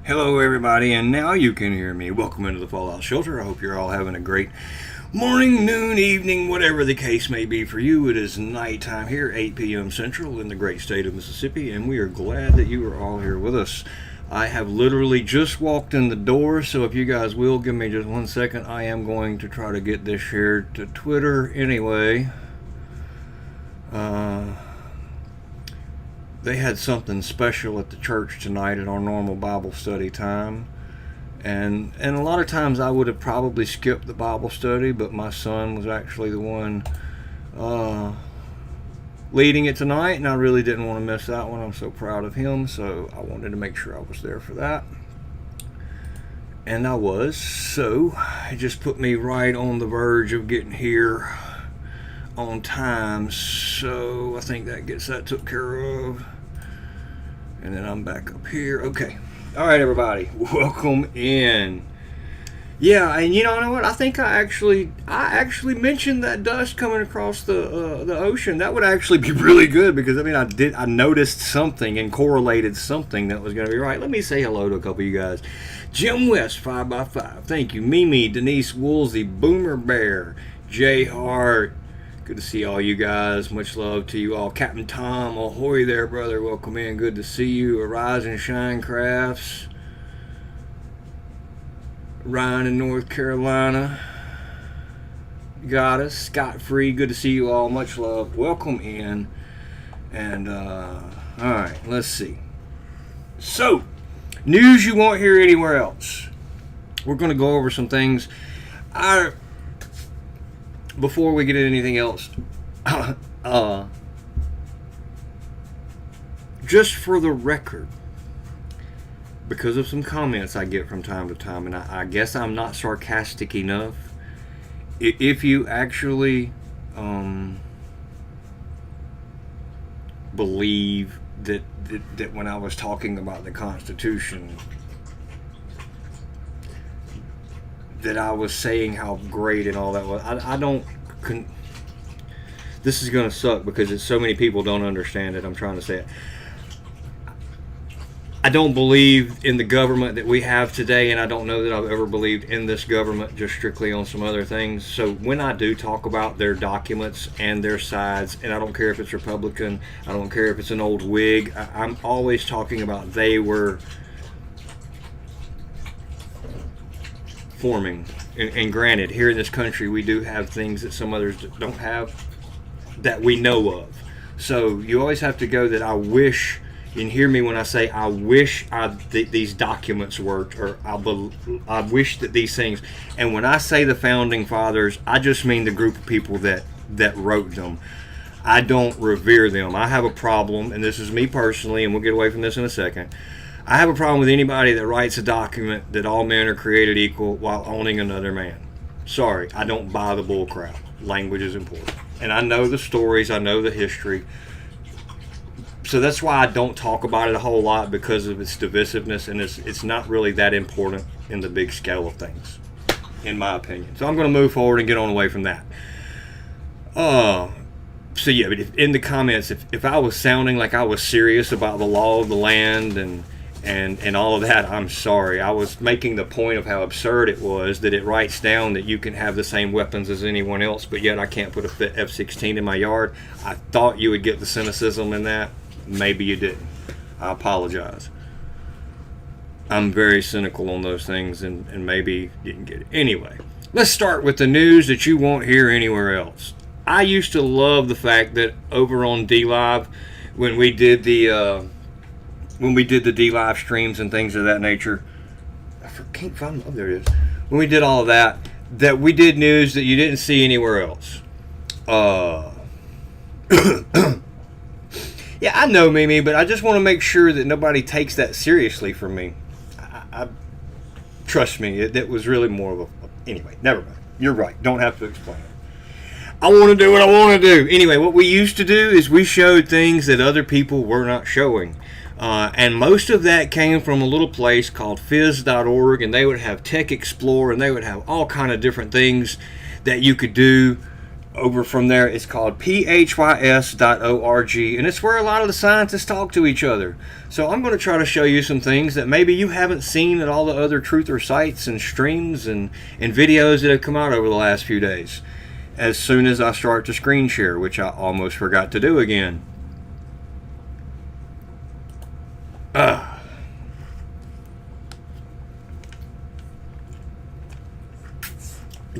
Hello everybody, and now you can hear me. Welcome into the Fallout Shelter. I hope you're all having a great morning, noon, evening, whatever the case may be for you. It is nighttime here, 8 p.m. Central in the great state of Mississippi, and we are glad that you are all here with us. I have literally just walked in the door, so if you guys will give me just 1 second, I am going to try to get this shared to Twitter anyway. They had something special at the church tonight at our normal Bible study time. And a lot of times I would have probably skipped the Bible study, but my son was actually the one leading it tonight, and I really didn't want to miss that one. I'm so proud of him, so I wanted to make sure I was there for that. And I was, so it just put me right on the verge of getting here on time, so I think that gets that took care of. And then I'm back up here. Okay. All right, everybody. Welcome in. Yeah, and you know what? I think I actually mentioned that dust coming across the ocean. That would actually be really good because I noticed something and correlated something that was going to be right. Let me say hello to a couple of you guys. Jim West 5x5. Thank you. Mimi, Denise Woolsey, Boomer Bear, Jay Hart. Good to see all you guys. Much love to you all. Captain Tom, ahoy there, brother. Welcome in. Good to see you. Arise and Shine Crafts. Ryan in North Carolina. Got us. Scott Free. Good to see you all. Much love. Welcome in. And, alright, let's see. So, news you won't hear anywhere else. We're going to go over some things. Before we get into anything else, just for the record, because of some comments I get from time to time, and I guess I'm not sarcastic enough, if you actually believe that when I was talking about the Constitution, that I was saying how great and all that was. I don't. This is going to suck because it's so many people don't understand it. I'm trying to say it. I don't believe in the government that we have today, and I don't know that I've ever believed in this government, just strictly on some other things. So when I do talk about their documents and their sides, and I don't care if it's Republican, I don't care if it's an old Whig, I'm always talking about they were forming. And granted, here in this country we do have things that some others don't have that we know of. So you always have to go that I wish, and hear me when I say I wish these documents worked, or I wish that these things. And when I say the Founding Fathers, I just mean the group of people that wrote them. I don't revere them. I have a problem, and this is me personally, and we'll get away from this in a second. I have a problem with anybody that writes a document that all men are created equal while owning another man. Sorry, I don't buy the bull crap. Language is important. And I know the stories, I know the history. So that's why I don't talk about it a whole lot, because of its divisiveness, and it's not really that important in the big scale of things, in my opinion. So I'm going to move forward and get on away from that. So yeah, but in the comments, if I was sounding like I was serious about the law of the land and all of that, I'm sorry. I was making the point of how absurd it was that it writes down that you can have the same weapons as anyone else, but yet I can't put a F-16 in my yard. I thought you would get the cynicism in that. Maybe you didn't. I apologize. I'm very cynical on those things, and maybe didn't get it. Anyway, let's start with the news that you won't hear anywhere else. I used to love the fact that over on D-Live, when we did the D-Live streams and things of that nature, I can't find them. Oh, there it is. When we did all of that we did news that you didn't see anywhere else. Yeah, I know, Mimi, but I just want to make sure that nobody takes that seriously from me. Trust me, it was really more of a... Anyway, never mind. You're right. Don't have to explain it. I want to do what I want to do. Anyway, what we used to do is we showed things that other people were not showing. And most of that came from a little place called phys.org, and they would have Tech Explorer, and they would have all kind of different things that you could do over from there. It's called phys.org, and it's where a lot of the scientists talk to each other. So I'm going to try to show you some things that maybe you haven't seen at all the other truther sites and streams and videos that have come out over the last few days, as soon as I start to screen share, which I almost forgot to do again.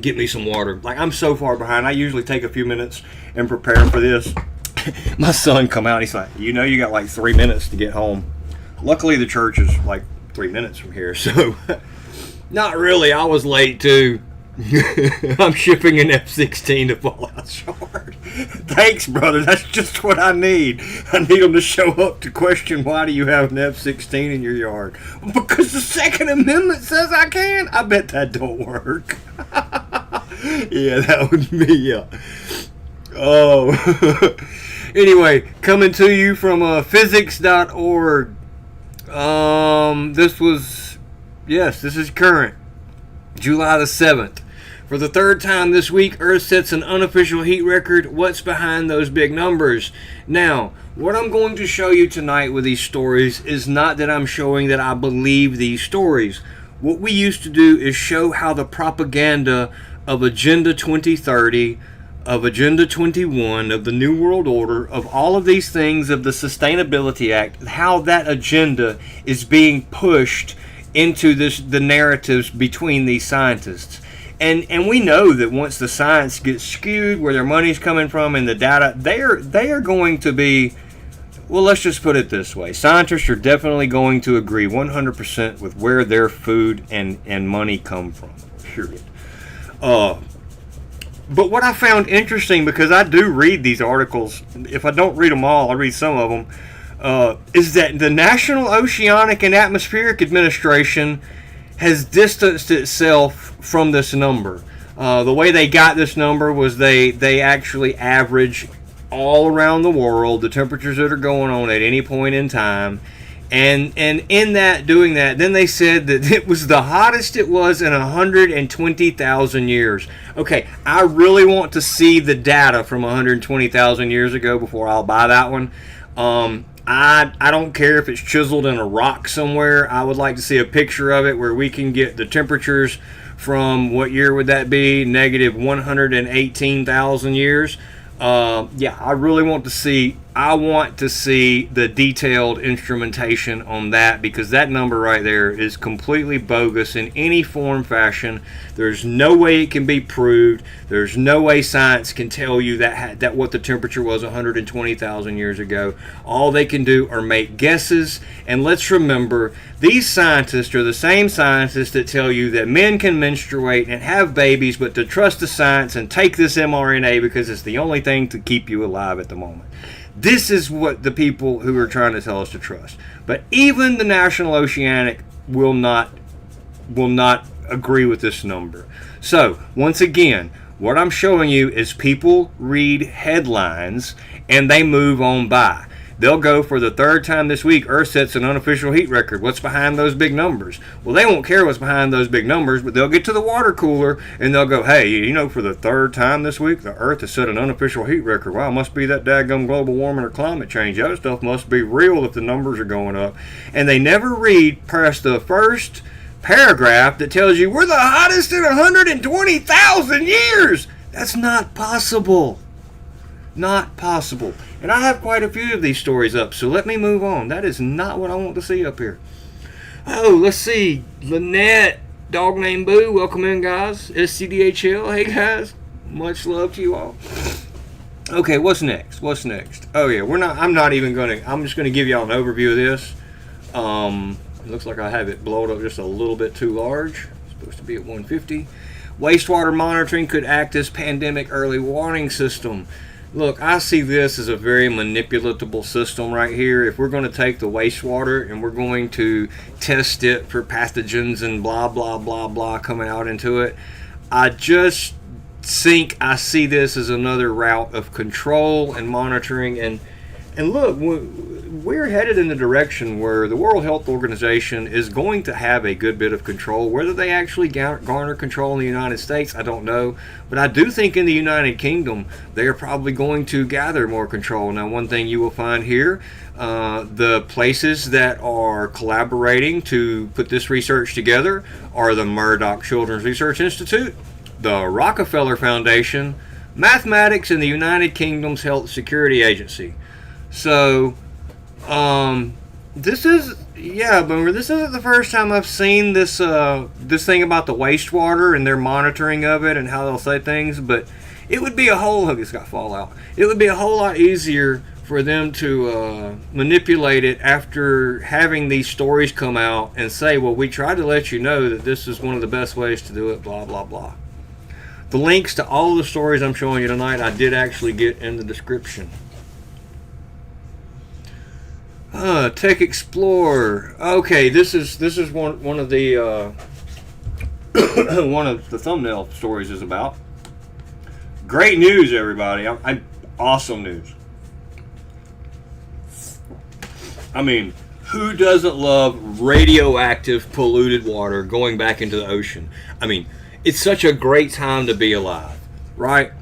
Get me some water. Like, I'm so far behind. I usually take a few minutes and prepare for this. My son come out, he's like, you know, you got like 3 minutes to get home. Luckily the church is like 3 minutes from here, so not really. I was late too. I'm shipping an F-16 to Fallout Shard. Thanks, brother. That's just what I need. I need them to show up to question, why do you have an F-16 in your yard? Because the Second Amendment says I can. I bet that don't work. Yeah, that would be, yeah. Oh. Anyway, coming to you from physics.org. This is current. July the 7th. For the third time this week, Earth sets an unofficial heat record. What's behind those big numbers? Now, what I'm going to show you tonight with these stories is not that I'm showing that I believe these stories. What we used to do is show how the propaganda of Agenda 2030, of Agenda 21, of the New World Order, of all of these things, of the Sustainability Act, how that agenda is being pushed into the narratives between these scientists. And we know that once the science gets skewed, where their money's coming from and the data, they are going to be, well, let's just put it this way. Scientists are definitely going to agree 100% with where their food and money come from, period. But what I found interesting, because I do read these articles, if I don't read them all, I read some of them, is that the National Oceanic and Atmospheric Administration has distanced itself from this number. The way they got this number was they actually average all around the world the temperatures that are going on at any point in time. And in that, doing that, then they said that it was the hottest it was in 120,000 years. Okay, I really want to see the data from 120,000 years ago before I'll buy that one. I don't care if it's chiseled in a rock somewhere. I would like to see a picture of it where we can get the temperatures from, what year would that be? Negative 118,000 years. Yeah, I really want to see, the detailed instrumentation on that, because that number right there is completely bogus in any form, fashion. There's no way it can be proved. There's no way science can tell you that what the temperature was 120,000 years ago. All they can do are make guesses. And let's remember, these scientists are the same scientists that tell you that men can menstruate and have babies, but to trust the science and take this mRNA because it's the only thing to keep you alive at the moment. This is what the people who are trying to tell us to trust. But even the National Oceanic will not agree with this number. So, once again, what I'm showing you is people read headlines and they move on by. They'll go, for the third time this week, Earth sets an unofficial heat record. What's behind those big numbers? Well, they won't care what's behind those big numbers, but they'll get to the water cooler and they'll go, hey, you know, for the third time this week, the Earth has set an unofficial heat record. Wow, it must be that daggum global warming or climate change. That stuff must be real if the numbers are going up. And they never read past the first paragraph that tells you we're the hottest in 120,000 years. That's not possible. Not possible. And I have quite a few of these stories up, so let me move on. That is not what I want to see up here. Oh, let's see. Lynette, dog named Boo, welcome in, guys. SCDHL, hey guys. Much love to you all. Okay, what's next? Oh yeah, I'm just gonna give y'all an overview of this. It looks like I have it blown up just a little bit too large. It's supposed to be at 150. Wastewater monitoring could act as pandemic early warning system. Look, I see this as a very manipulatable system right here. If we're going to take the wastewater and we're going to test it for pathogens and blah, blah, blah, blah coming out into it, I just think I see this as another route of control and monitoring. And look, we're headed in the direction where the World Health Organization is going to have a good bit of control. Whether they actually garner control in the United States, I don't know. But I do think in the United Kingdom, they are probably going to gather more control. Now, one thing you will find here, the places that are collaborating to put this research together are the Murdoch Children's Research Institute, the Rockefeller Foundation, Mathematics, and the United Kingdom's Health Security Agency. So, this is, yeah, Boomer, this isn't the first time I've seen this thing about the wastewater and their monitoring of it and how they'll say things, but it would be a whole, look, it's got fallout. It would be a whole lot easier for them to manipulate it after having these stories come out and say, well, we tried to let you know that this is one of the best ways to do it, blah, blah, blah. The links to all the stories I'm showing you tonight, I did actually get in the description. Tech Explorer. Okay, this is one of the one of the thumbnail stories is about. Great news, everybody! Awesome news. I mean, who doesn't love radioactive, polluted water going back into the ocean? I mean, it's such a great time to be alive, right?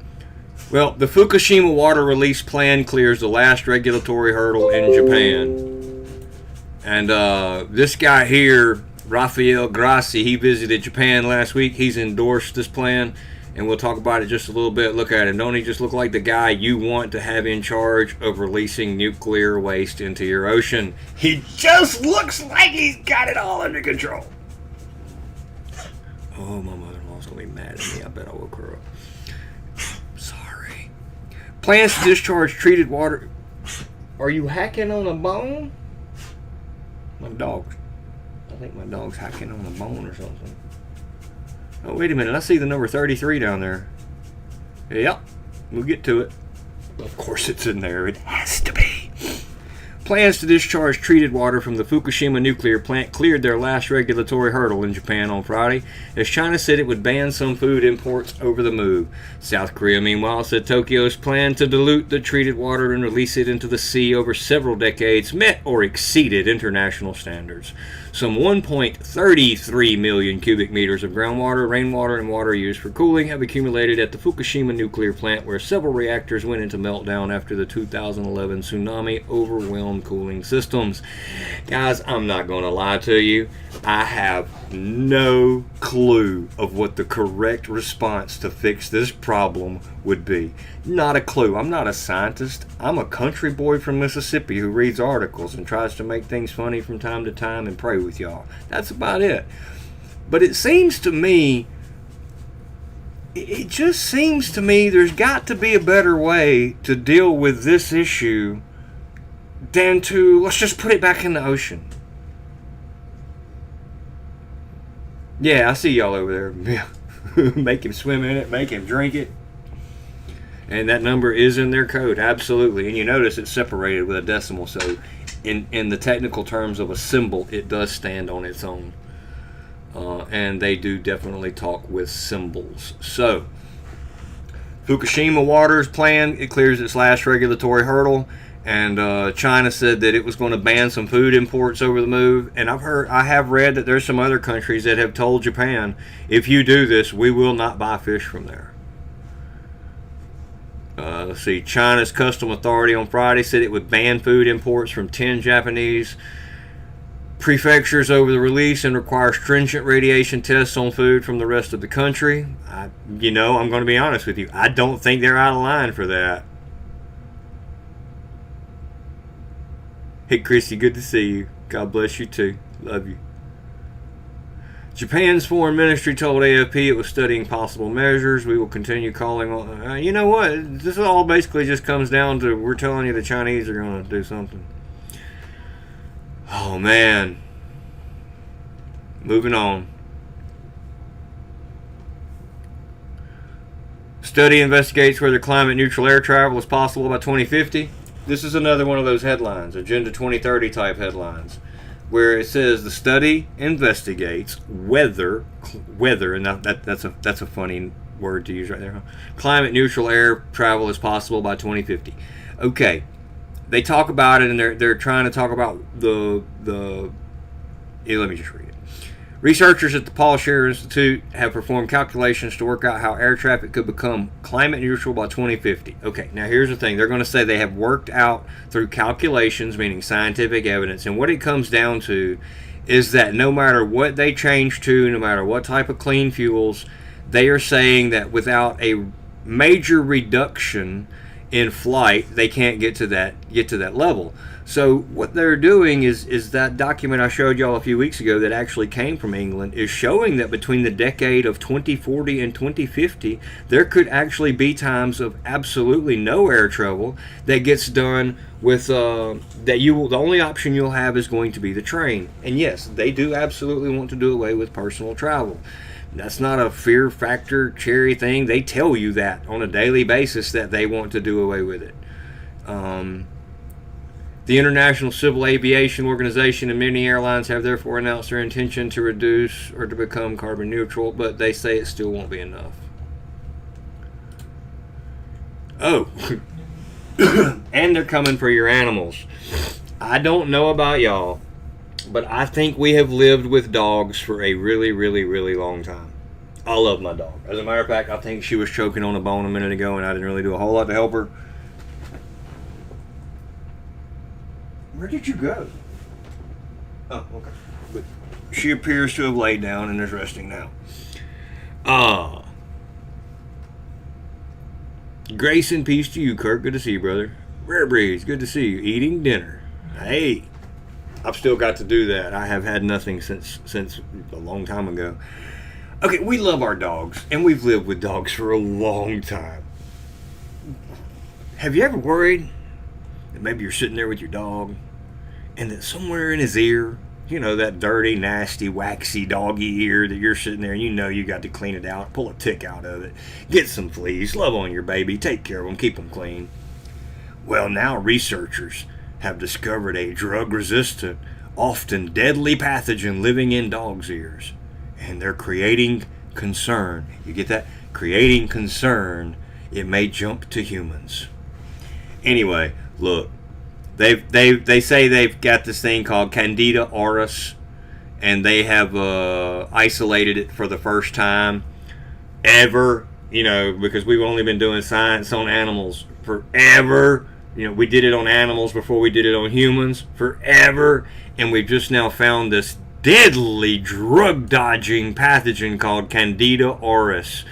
Well, the Fukushima water release plan clears the last regulatory hurdle in Japan. And this guy here, Rafael Grassi, he visited Japan last week. He's endorsed this plan, and we'll talk about it just a little bit. Look at him. Don't he just look like the guy you want to have in charge of releasing nuclear waste into your ocean? He just looks like he's got it all under control. Oh, my mother-in-law's going to be mad at me. I bet I woke her up. Plans to discharge treated water. Are you hacking on a bone? My dog's. I think my dog's hacking on a bone or something. Oh, wait a minute. I see the number 33 down there. Yep. We'll get to it. Of course it's in there. It has to be. Plans to discharge treated water from the Fukushima nuclear plant cleared their last regulatory hurdle in Japan on Friday, as China said it would ban some food imports over the move. South Korea, meanwhile, said Tokyo's plan to dilute the treated water and release it into the sea over several decades met or exceeded international standards. Some 1.33 million cubic meters of groundwater, rainwater, and water used for cooling have accumulated at the Fukushima nuclear plant, where several reactors went into meltdown after the 2011 tsunami overwhelmed cooling systems. Guys, I'm not going to lie to you. I have no clue of what the correct response to fix this problem would be. Not a clue. I'm not a scientist. I'm a country boy from Mississippi who reads articles and tries to make things funny from time to time and pray with y'all. That's about it. But it seems to me, it just seems to me there's got to be a better way to deal with this issue than to, let's just put it back in the ocean. Yeah, I see y'all over there. Make him swim in it, make him drink it. And that number is in their code, absolutely. And you notice it's separated with a decimal, so in the technical terms of a symbol, it does stand on its own. And they do definitely talk with symbols. So, Fukushima Water's plan, it clears its last regulatory hurdle. And China said that it was going to ban some food imports over the move. And I have read that there's some other countries that have told Japan, if you do this, we will not buy fish from there. Let's see, China's Customs Authority on Friday said it would ban food imports from 10 Japanese prefectures over the release and require stringent radiation tests on food from the rest of the country. I'm going to be honest with you. I don't think they're out of line for that. Hey, Christy, good to see you. God bless you, too. Love you. Japan's foreign ministry told AFP it was studying possible measures. We will continue calling on... you know what? This all basically just comes down to we're telling you the Chinese are going to do something. Oh, man. Moving on. Study investigates whether climate neutral air travel is possible by 2050. This is another one of those headlines, Agenda 2030 type headlines, where it says the study investigates whether, and that's a funny word to use right there, huh? Climate neutral air travel is possible by 2050. Okay, they talk about it, and they're trying to talk about the let me just read it. Researchers at the Paul Scherrer Institute have performed calculations to work out how air traffic could become climate neutral by 2050. Okay, now here's the thing. They're going to say they have worked out through calculations, meaning scientific evidence, and what it comes down to is that no matter what they change to, no matter what type of clean fuels, they are saying that without a major reduction in flight, they can't get to that level. So what they're doing is that document I showed y'all a few weeks ago that actually came from England is showing that between the decade of 2040 and 2050, there could actually be times of absolutely no air travel that gets done with the only option you'll have is going to be the train. And yes, they do absolutely want to do away with personal travel. That's not a fear factor cherry thing. They tell you that on a daily basis that they want to do away with it. The International Civil Aviation Organization and many airlines have therefore announced their intention to reduce or to become carbon neutral, but they say it still won't be enough. Oh, and they're coming for your animals. I don't know about y'all, but I think we have lived with dogs for a really, really, really long time. I love my dog. As a matter of fact, I think she was choking on a bone a minute ago, and I didn't really do a whole lot to help her. Where did you go? Oh, okay. But she appears to have laid down and is resting now. Grace and peace to you, Kirk. Good to see you, brother. Rare Breeze, good to see you. Eating dinner. Hey, I've still got to do that. I have had nothing since a long time ago. Okay, we love our dogs, and we've lived with dogs for a long time. Have you ever worried that maybe you're sitting there with your dog, and that somewhere in his ear, you know, that dirty, nasty, waxy doggy ear that you're sitting there and you know you got to clean it out, pull a tick out of it, get some fleas, love on your baby, take care of them, keep them clean. Well, now researchers have discovered a drug-resistant, often deadly pathogen living in dogs' ears. And they're creating concern. You get that? Creating concern. It may jump to humans. Anyway, look. They say they've got this thing called Candida auris, and they have isolated it for the first time ever, you know, because we've only been doing science on animals forever. You know, we did it on animals before we did it on humans forever, and we've just now found this deadly drug-dodging pathogen called Candida auris.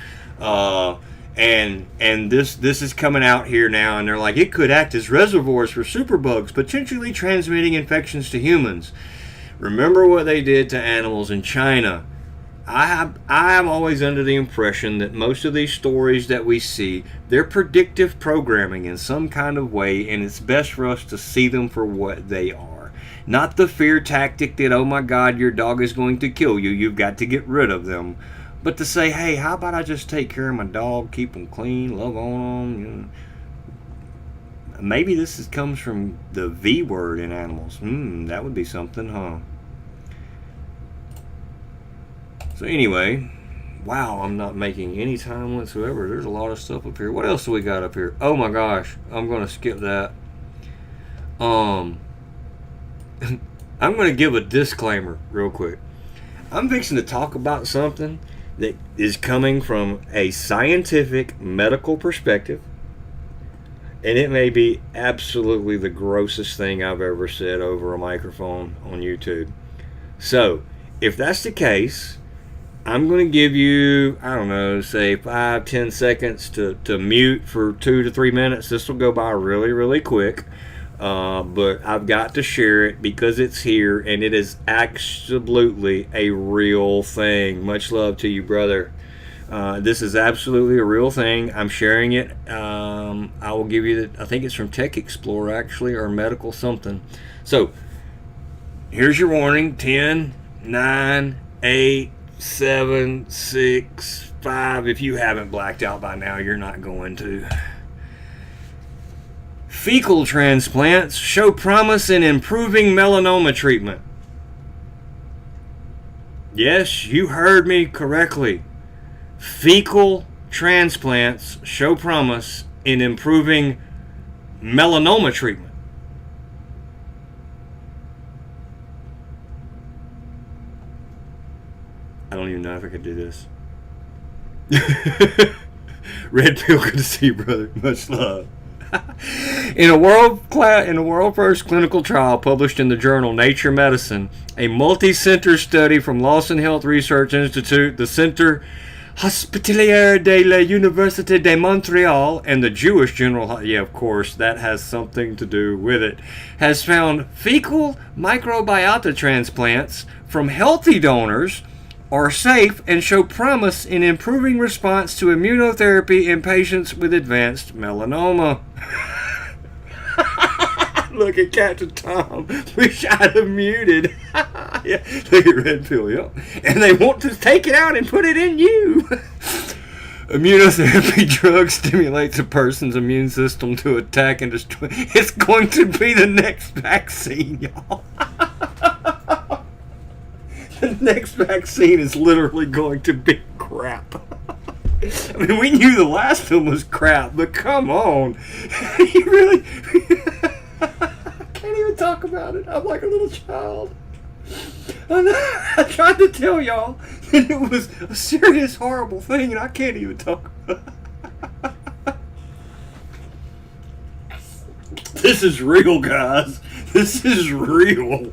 And this is coming out here now, and they're like, it could act as reservoirs for superbugs, potentially transmitting infections to humans. Remember what they did to animals in China. I am always under the impression that most of these stories that we see, they're predictive programming in some kind of way, and it's best for us to see them for what they are. Not the fear tactic that, oh my God, your dog is going to kill you, you've got to get rid of them. But to say, hey, how about I just take care of my dog, keep them clean, love on them, you know. Maybe this comes from the V word in animals. That would be something, huh? So anyway, wow, I'm not making any time whatsoever. There's a lot of stuff up here. What else do we got up here? Oh my gosh, I'm going to skip that. I'm going to give a disclaimer real quick. I'm fixing to talk about something that is coming from a scientific medical perspective, and it may be absolutely the grossest thing I've ever said over a microphone on YouTube. So if that's the case, I'm going to give you, I don't know, say 5-10 seconds to mute for 2 to 3 minutes. This will go by really, really quick. But I've got to share it because it's here and it is absolutely a real thing. Much love to you, brother. This is absolutely a real thing. I'm sharing it. I will give you I think it's from Tech Explorer actually, or Medical something. So here's your warning. 10, 9, 8, 7, 6, 5. If you haven't blacked out by now, you're not going to. Fecal transplants show promise in improving melanoma treatment. Yes, you heard me correctly. Fecal transplants show promise in improving melanoma treatment. I don't even know if I could do this. Red pill, good to see you, brother. Much love. In a world first clinical trial published in the journal Nature Medicine, a multi-center study from Lawson Health Research Institute, the Centre Hospitalier de la Université de Montréal, and the Jewish General, yeah, of course, that has something to do with it, has found fecal microbiota transplants from healthy donors are safe and show promise in improving response to immunotherapy in patients with advanced melanoma. Look at Captain Tom. Wish I'd have muted. Yeah, look at Red Pill, yep. And they want to take it out and put it in you. Immunotherapy drug stimulates a person's immune system to attack and destroy. It's going to be the next vaccine, y'all. The next vaccine is literally going to be crap. I mean, we knew the last one was crap, but come on. You really... I can't even talk about it. I'm like a little child. I tried to tell y'all that it was a serious, horrible thing, and I can't even talk about it. This is real, guys. This is real.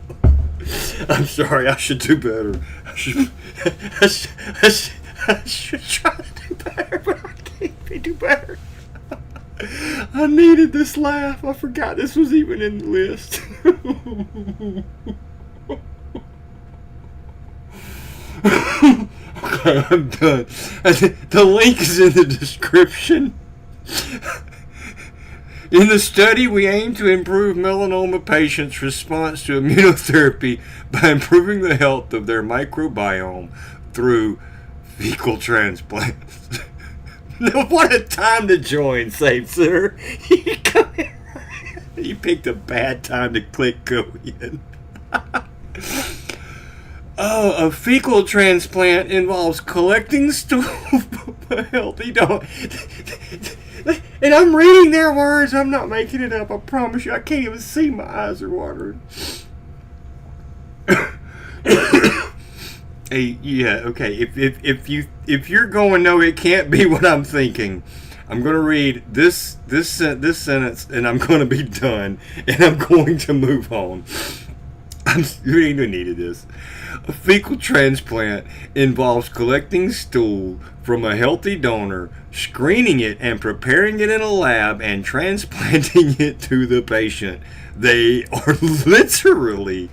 I'm sorry, I should do better. I should try to do better, but I can't do better. I needed this laugh. I forgot this was even in the list. Okay, I'm done. The link is in the description. In the study, we aim to improve melanoma patients' response to immunotherapy by improving the health of their microbiome through fecal transplants. What a time to join, Safe Sir. You picked a bad time to click go in. A fecal transplant involves collecting stool from a healthy donor. And I'm reading their words. I'm not making it up. I promise you. I can't even see. My eyes are watering. Hey, yeah, okay. If you're going, no, it can't be what I'm thinking. I'm going to read this sentence, and I'm going to be done, and I'm going to move on. You even needed this. A fecal transplant involves collecting stool from a healthy donor, screening it and preparing it in a lab, and transplanting it to the patient. They are literally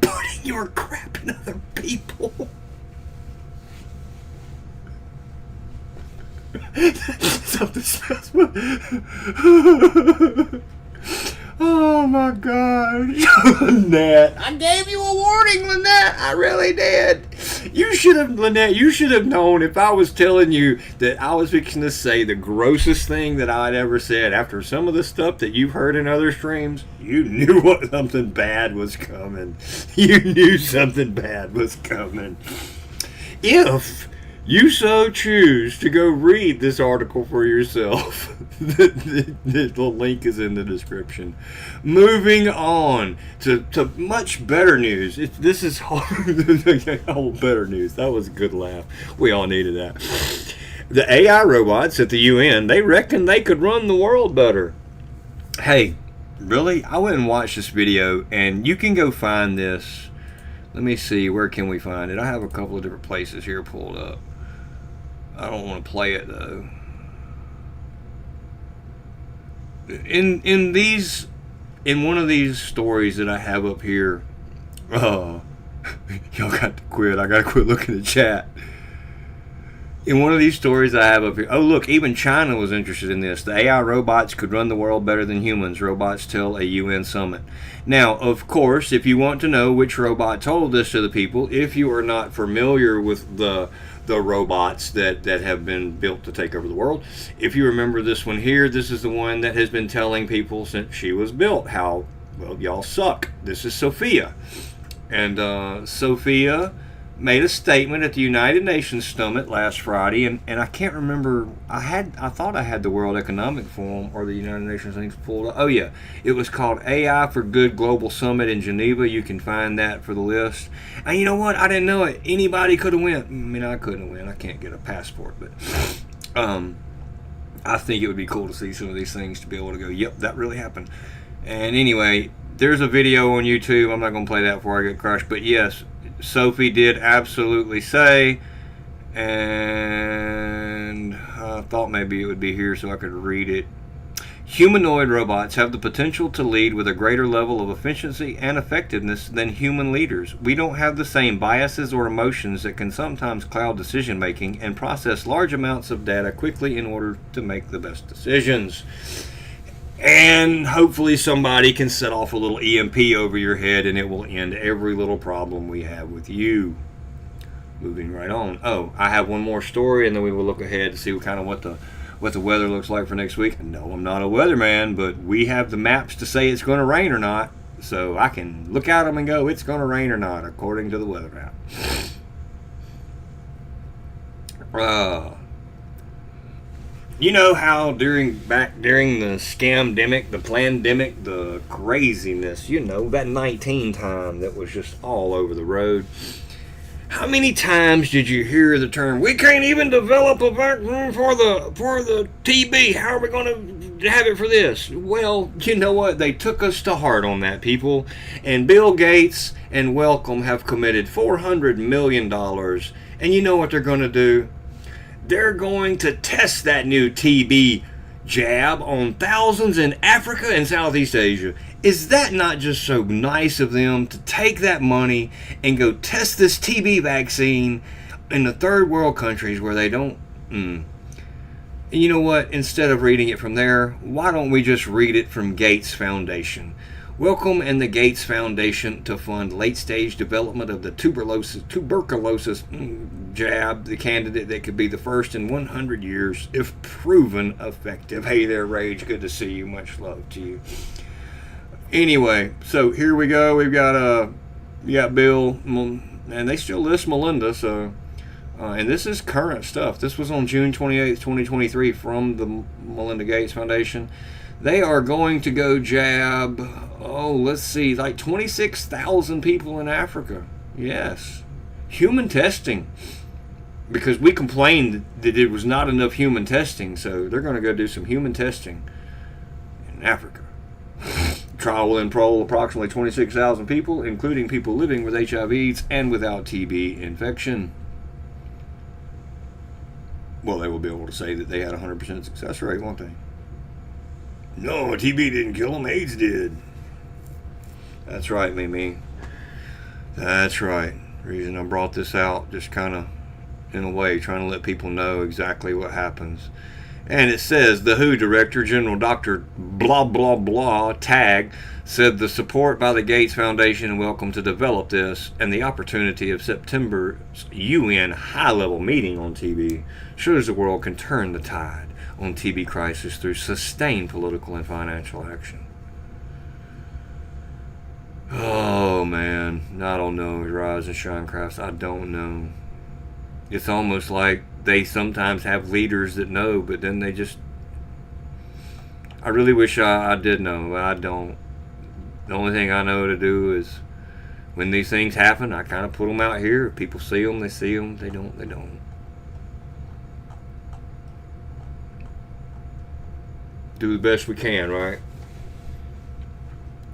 putting your crap in other people. Something smells. Oh my God, Lynette! I gave you a warning, Lynette. I really did. You should have, Lynette. You should have known if I was telling you that I was fixing to say the grossest thing that I'd ever said. After some of the stuff that you've heard in other streams, you knew something bad was coming. You knew something bad was coming. If you so choose to go read this article for yourself, the link is in the description. Moving on to much better news. This is better news. That was a good laugh. We all needed that. The AI robots at the UN, they reckon they could run the world better. Hey, really? I went and watched this video, and you can go find this. Let me see, where can we find it? I have a couple of different places here pulled up. I don't want to play it though. In one of these stories that I have up here, y'all got to quit. I gotta quit looking at chat. In one of these stories I have up here, oh look, even China was interested in this. The AI robots could run the world better than humans, robots tell a UN summit. Now, of course, if you want to know which robot told this to the people, if you are not familiar with the robots that have been built to take over the world, if you remember this one here, this is the one that has been telling people since she was built how, well, y'all suck. This is Sophia. And Sophia made a statement at the United Nations Summit last Friday, and I can't remember. I thought I had the World Economic Forum or the United Nations things pulled up. Oh yeah, it was called AI for Good Global Summit in Geneva. You can find that for the list. And you know what? I didn't know it. Anybody could have went. I mean, I couldn't have went. I can't get a passport, but I think it would be cool to see some of these things to be able to go, yep, that really happened. And anyway, there's a video on YouTube. I'm not going to play that before I get crushed, but yes, Sophie did absolutely say, and I thought maybe it would be here so I could read it. Humanoid robots have the potential to lead with a greater level of efficiency and effectiveness than human leaders. We don't have the same biases or emotions that can sometimes cloud decision making and process large amounts of data quickly in order to make the best decisions. And hopefully somebody can set off a little EMP over your head and it will end every little problem we have with you. Moving right on. Oh, I have one more story and then we will look ahead to see what the weather looks like for next week. No, I'm not a weatherman, but we have the maps to say it's going to rain or not. So I can look at them and go, it's going to rain or not, according to the weather map. You know how during the scamdemic, the plandemic, the craziness, that 19 time that was just all over the road. How many times did you hear the term, we can't even develop a vaccine for the TB, how are we going to have it for this? Well, you know what? They took us to heart on that, people. And Bill Gates and Wellcome have committed $400 million. And you know what they're going to do? They're going to test that new TB jab on thousands in Africa and Southeast Asia. Is that not just so nice of them to take that money and go test this TB vaccine in the third world countries where they don't? And you know what? Instead of reading it from there, why don't we just read it from Gates Foundation? Wellcome and the Gates Foundation to fund late-stage development of the tuberculosis jab, the candidate that could be the first in 100 years if proven effective. Hey there, Rage. Good to see you. Much love to you. Anyway, so here we go. We've got Bill, and they still list Melinda. So, and this is current stuff. This was on June 28th, 2023 from the Melinda Gates Foundation. They are going to go jab, like 26,000 people in Africa. Yes. Human testing. Because we complained that there was not enough human testing, so they're going to go do some human testing in Africa. Trial will enroll approximately 26,000 people, including people living with HIV and without TB infection. Well, they will be able to say that they had a 100% success rate, won't they? No, TB didn't kill him, AIDS did. That's right, Mimi. That's right. Reason I brought this out, just kind of, in a way, trying to let people know exactly what happens. And it says, the WHO Director General Dr. Blah, blah, blah, tag, said the support by the Gates Foundation and Wellcome to develop this and the opportunity of September's UN high-level meeting on TB shows the world can turn the tide on TB crisis through sustained political and financial action. Oh man, I don't know, Rise and Shine Crafts, I don't know. It's almost like they sometimes have leaders that know, but then they just, I really wish I did know, but I don't. The only thing I know to do is when these things happen, I kind of put them out here. If people see them, they see them. They don't, they don't. Do the best we can, right?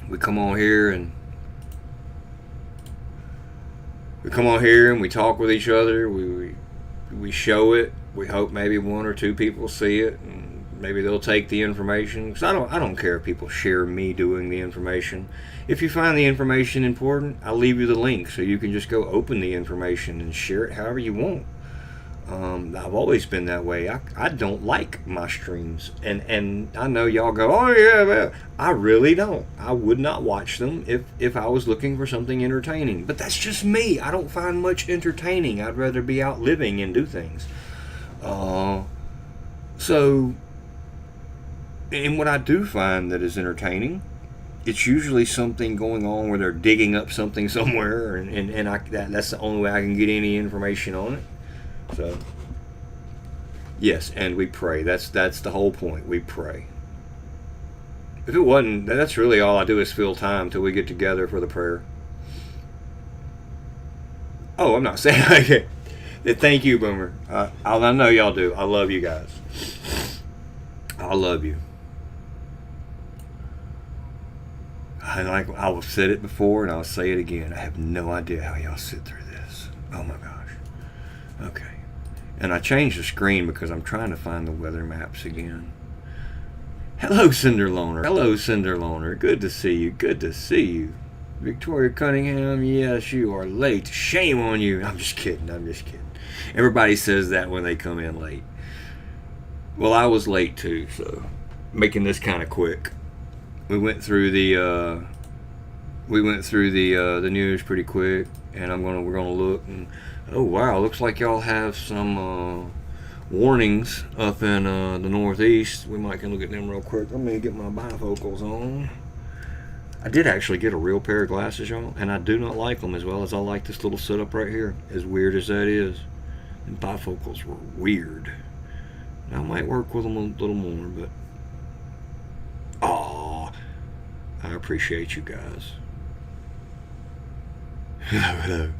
We come on here and we talk with each other. We show it. We hope maybe one or two people see it, and maybe they'll take the information. Because I don't care if people share me doing the information. If you find the information important, I'll leave you the link so you can just go open the information and share it however you want. I've always been that way. I don't like my streams, and I know y'all go, oh yeah, man. I really don't. I would not watch them if I was looking for something entertaining. But that's just me. I don't find much entertaining. I'd rather be out living and do things. So, and what I do find that is entertaining, it's usually something going on where they're digging up something somewhere, and that's the only way I can get any information on it. So, yes, and we pray. That's the whole point. We pray. If it wasn't, that's really all I do is fill time till we get together for the prayer. Oh, I'm not saying okay. Thank you, Boomer. I know y'all do. I love you guys. I love you. And like I've said it before, and I'll say it again. I have no idea how y'all sit through this. Oh my gosh. Okay. And I changed the screen because I'm trying to find the weather maps again. Hello, Cinder Loner. Hello, Cinder Loner. Good to see you. Good to see you. Victoria Cunningham, yes, you are late. Shame on you. I'm just kidding. I'm just kidding. Everybody says that when they come in late. Well, I was late too, so making this kind of quick. We went through the news pretty quick, and we're gonna look, and oh wow, looks like y'all have some warnings up in the Northeast. We might can look at them real quick. Let me get my bifocals on. I did actually get a real pair of glasses, y'all, and I do not like them as well as I like this little setup right here, as weird as that is. And bifocals were weird. I might work with them a little more, but aw, I appreciate you guys. Hello.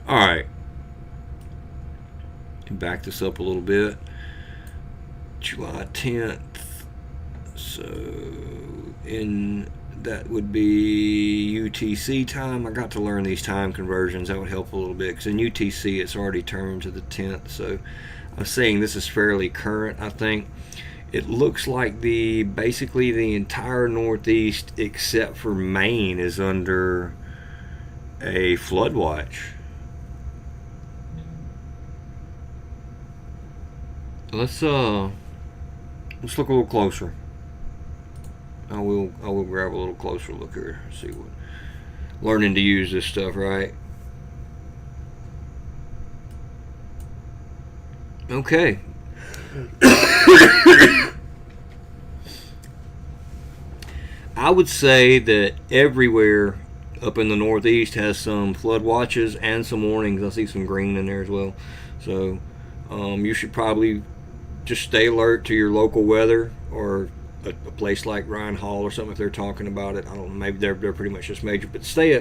Alright. Back this up a little bit. July 10th. So, that would be UTC time. I got to learn these time conversions. That would help a little bit, because in UTC it's already turned to the 10th. So I'm saying this is fairly current, I think. It looks like basically the entire Northeast except for Maine is under a flood watch. Let's look a little closer. I will grab a little closer look here. See what. Learning to use this stuff, right? Okay. I would say that everywhere up in the Northeast has some flood watches and some warnings. I see some green in there as well. So you should probably just stay alert to your local weather, or a place like Ryan Hall or something if they're talking about it. I don't know, maybe they're pretty much just major, but stay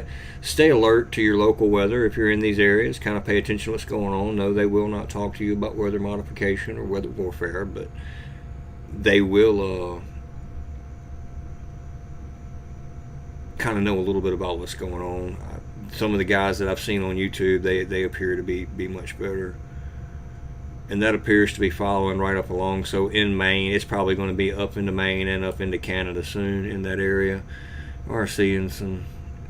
alert to your local weather if you're in these areas. Kind of pay attention to what's going on. No, they will not talk to you about weather modification or weather warfare, but they will kind of know a little bit about what's going on. Some of the guys that I've seen on YouTube, they appear to be much better. And that appears to be following right up along. So in Maine, it's probably going to be up into Maine and up into Canada soon in that area. We're seeing some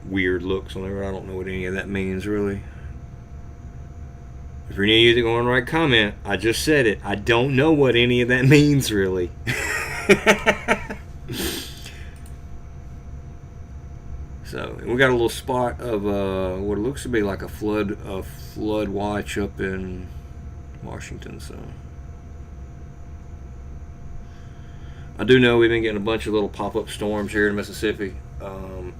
weird looks on there. I don't know what any of that means, really. If you're any of you going to write comment, I just said it. I don't know what any of that means, really. So we got a little spot of what looks to be like a flood watch up in Washington. So I do know we've been getting a bunch of little pop-up storms here in Mississippi.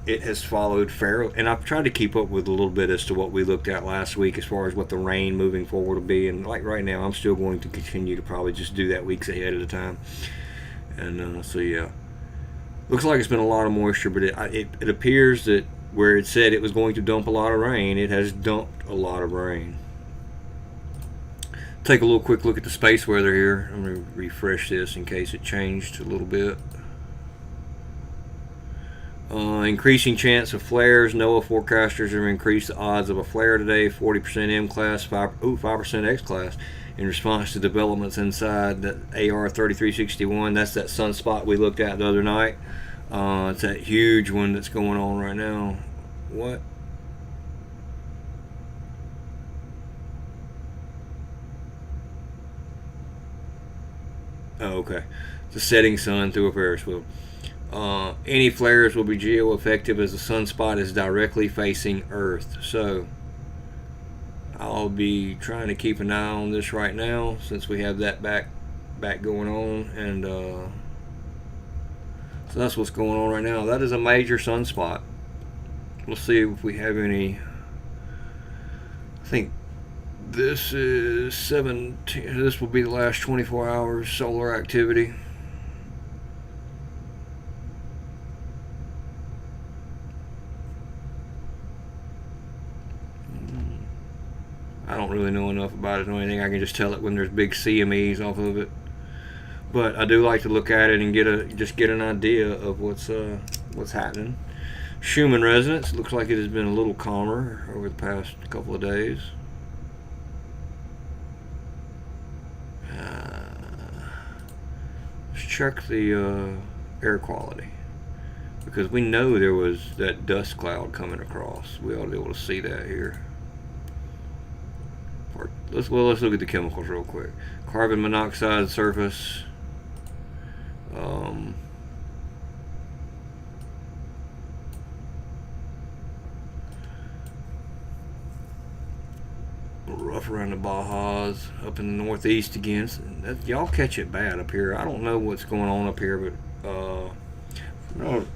It has followed fairly, and I've tried to keep up with a little bit as to what we looked at last week as far as what the rain moving forward will be. And like right now, I'm still going to continue to probably just do that weeks ahead of the time. And so yeah, looks like it's been a lot of moisture, but it appears that where it said it was going to dump a lot of rain, it has dumped a lot of rain. Take a little quick look at the space weather here. I'm going to refresh this in case it changed a little bit. Increasing chance of flares. NOAA forecasters have increased the odds of a flare today. 40% M class, 5% X class, in response to developments inside the AR 3361. That's that sunspot we looked at the other night. It's that huge one that's going on right now. What? Oh, okay. The setting sun through a Ferris wheel. Any flares will be geo-effective as the sunspot is directly facing Earth. So I'll be trying to keep an eye on this right now since we have that back going on, and so that's what's going on right now. That is a major sunspot. We'll see if we have any. I think this is 17. This will be the last 24 hours solar activity. I don't really know enough about it or anything. I can just tell it when there's big CMEs off of it. But I do like to look at it and get an idea of what's happening. Schumann resonance looks like it has been a little calmer over the past couple of days. Let's check the air quality, because we know there was that dust cloud coming across. We ought to be able to see that here. Let's look at the chemicals real quick. Carbon monoxide surface. Rough around the Bajas, up in the northeast again. Y'all catch it bad up here. I don't know what's going on up here, but there's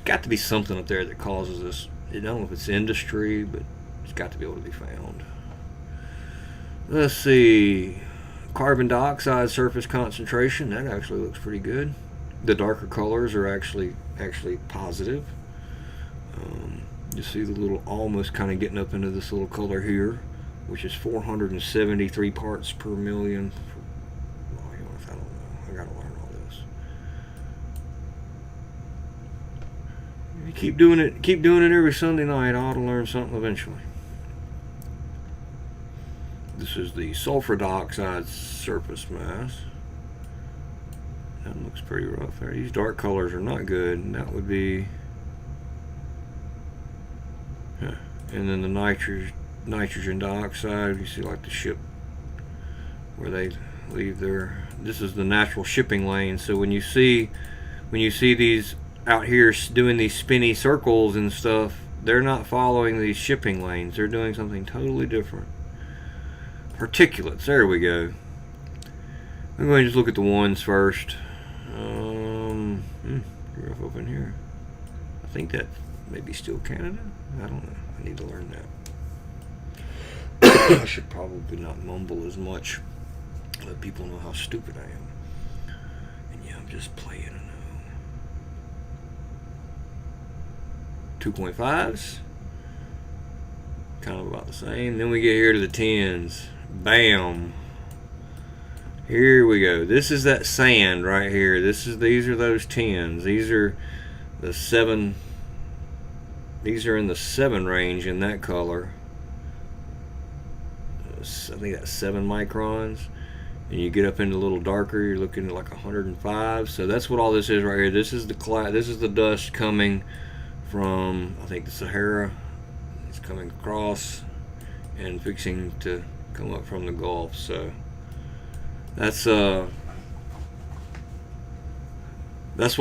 got to be something up there that causes this. I don't know if it's industry, but it's got to be able to be found. Let's see. Carbon dioxide surface concentration. That actually looks pretty good. The darker colors are actually positive. You see the little almost kind of getting up into this little color here, which is 473 parts per million. I don't know. I gotta learn all this. You keep doing it every Sunday night. I ought to learn something eventually. This is the sulfur dioxide surface mass. That looks pretty rough there. These dark colors are not good. And that would be, and then the nitrogen dioxide. You see, like the ship where they leave their. This is the natural shipping lane. So when you see these out here doing these spinny circles and stuff, they're not following these shipping lanes. They're doing something totally different. Particulates, there we go. I'm going to just look at the ones first. Rough up in here. I think that may be still Canada. I don't know. I need to learn that. I should probably not mumble as much. Let people know how stupid I am. And yeah, I'm just playing. 2.5s. Kind of about the same. Then we get here to the 10s. Bam. Here we go. This is that sand right here. These are those 10s. These are the 7. These are in the 7 range in that color. I think that's 7 microns. And you get up into a little darker, you're looking at like 105. So that's what all this is right here. This is the dust coming from, I think, the Sahara. It's coming across and fixing to come up from the Gulf. So that's what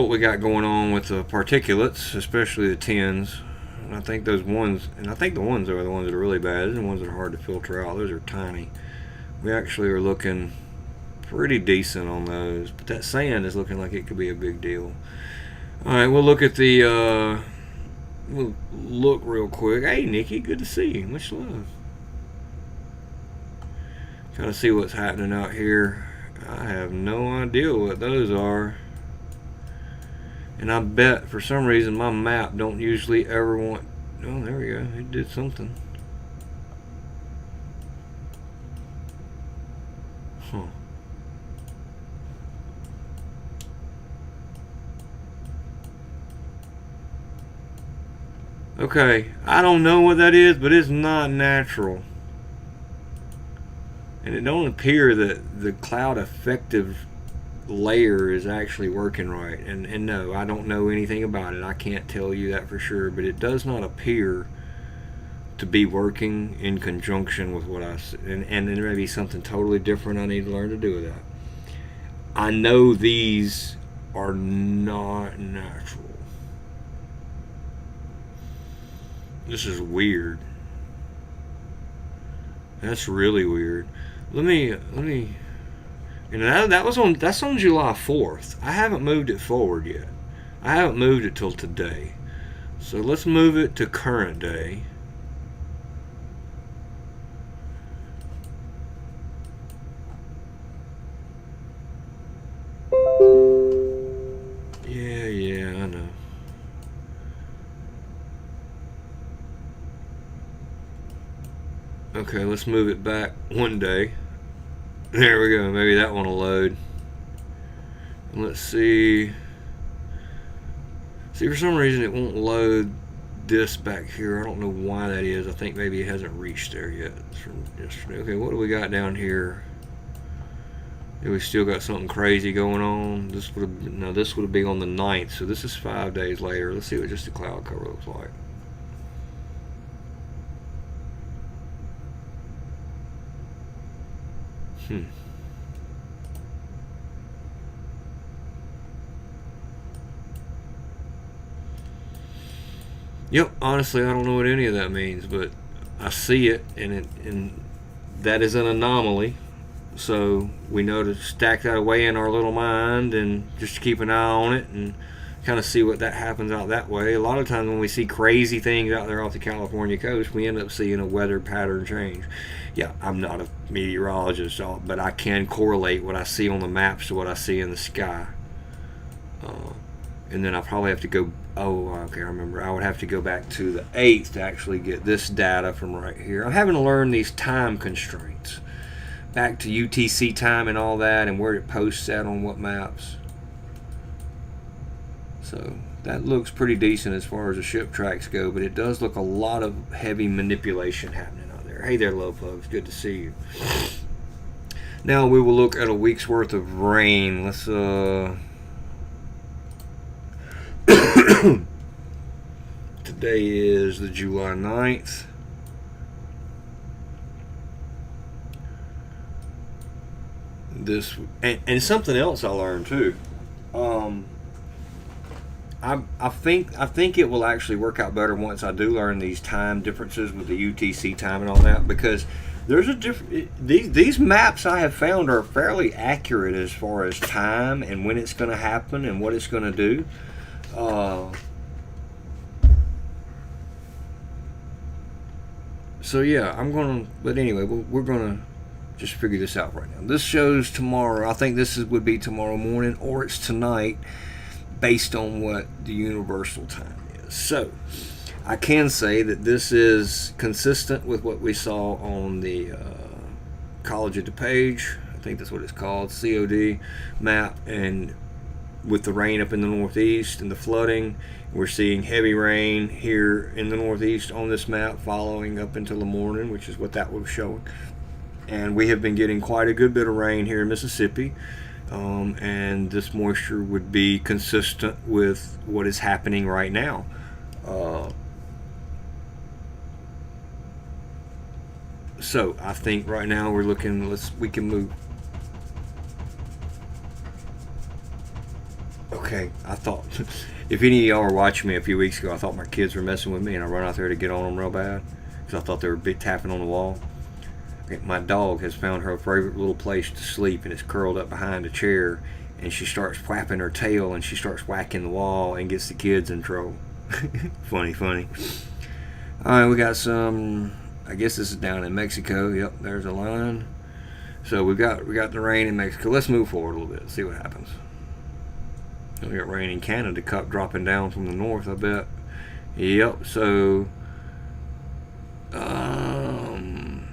we got going on with the particulates, especially the 10s. And I think the ones are the ones that are really bad. Those are the ones that are hard to filter out. Those are tiny. We actually are looking pretty decent on those, but that sand is looking like it could be a big deal. All right, we'll look at the we'll look real quick. Hey, Nikki, good to see you. Much love. Trying to see what's happening out here. I have no idea what those are. And I bet for some reason my map don't usually ever want. Oh, there we go. It did something. Huh. Okay, I don't know what that is, but it's not natural. And it don't appear that the cloud effective layer is actually working right. And no, I don't know anything about it. I can't tell you that for sure, but it does not appear to be working in conjunction with what I see. And there may be something totally different I need to learn to do with that. I know these are not natural. This is weird. That's really weird. Let me. You know, that's on July 4th. I haven't moved it forward yet. I haven't moved it till today. So let's move it to current day. Yeah, I know. Okay, let's move it back one day. There we go. Maybe that one will load. Let's see. See, for some reason it won't load this back here. I don't know why that is. I think maybe it hasn't reached there yet. It's from yesterday. Okay, what do we got down here? Yeah, we still got something crazy going on. This would have been on the 9th, so this is 5 days later. Let's see what just the cloud cover looks like. Yep, honestly, I don't know what any of that means, but I see it, and that is an anomaly. So we know to stack that away in our little mind and just keep an eye on it and kind of see what that happens out that way. A lot of times when we see crazy things out there off the California coast, we end up seeing a weather pattern change. Yeah, I'm not a meteorologist, but I can correlate what I see on the maps to what I see in the sky. And then I probably have to go, okay, I remember. I would have to go back to the 8th to actually get this data from right here. I'm having to learn these time constraints. Back to UTC time and all that, and where it posts at on what maps. So that looks pretty decent as far as the ship tracks go, but it does look a lot of heavy manipulation happening out there. Hey there, Lopez. Good to see you. Now we will look at a week's worth of rain. Let's today is the July 9th. This and something else I learned too. I think it will actually work out better once I do learn these time differences with the UTC time and all that, because there's a these maps I have found are fairly accurate as far as time and when it's going to happen and what it's going to do. So yeah, but anyway, we're gonna just figure this out right now. This shows tomorrow. I think would be tomorrow morning, or it's tonight, based on what the universal time is. So I can say that this is consistent with what we saw on the College of DuPage. I think that's what it's called, COD map, and with the rain up in the northeast and the flooding, we're seeing heavy rain here in the northeast on this map following up until the morning, which is what that was showing. And we have been getting quite a good bit of rain here in Mississippi, and this moisture would be consistent with what is happening right now. So I think right now we're looking, we can move. Okay, I thought, if any of y'all were watching me a few weeks ago, I thought my kids were messing with me and I run out there to get on them real bad because I thought they were big tapping on the wall. Okay, my dog has found her favorite little place to sleep and is curled up behind a chair, and she starts flapping her tail and she starts whacking the wall and gets the kids in trouble. Funny. Alright, we got some, I guess this is down in Mexico. Yep, there's a line. So we got the rain in Mexico. Let's move forward a little bit, see what happens. We got rain in Canada, cup dropping down from the north, I bet. Yep, so I'm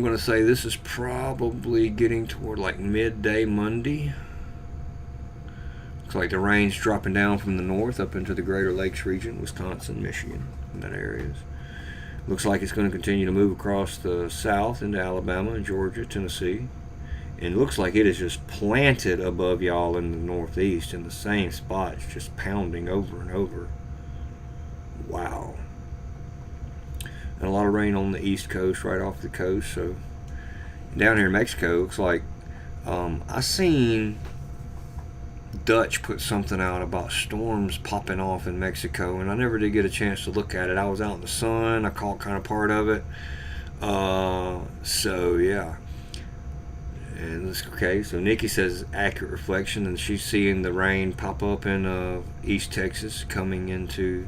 going to say this is probably getting toward like midday Monday. Looks like the rain's dropping down from the north up into the Greater Lakes region, Wisconsin, Michigan, in that areas. Looks like it's going to continue to move across the south into Alabama and Georgia, Tennessee. And it looks like it is just planted above y'all in the northeast in the same spots, just pounding over and over. Wow. And a lot of rain on the east coast, right off the coast. So down here in Mexico, looks like I seen Dutch put something out about storms popping off in Mexico, and I never did get a chance to look at it. I was out in the sun. I caught kind of part of it. So yeah. And this, okay, so Nikki says accurate reflection, and she's seeing the rain pop up in East Texas coming into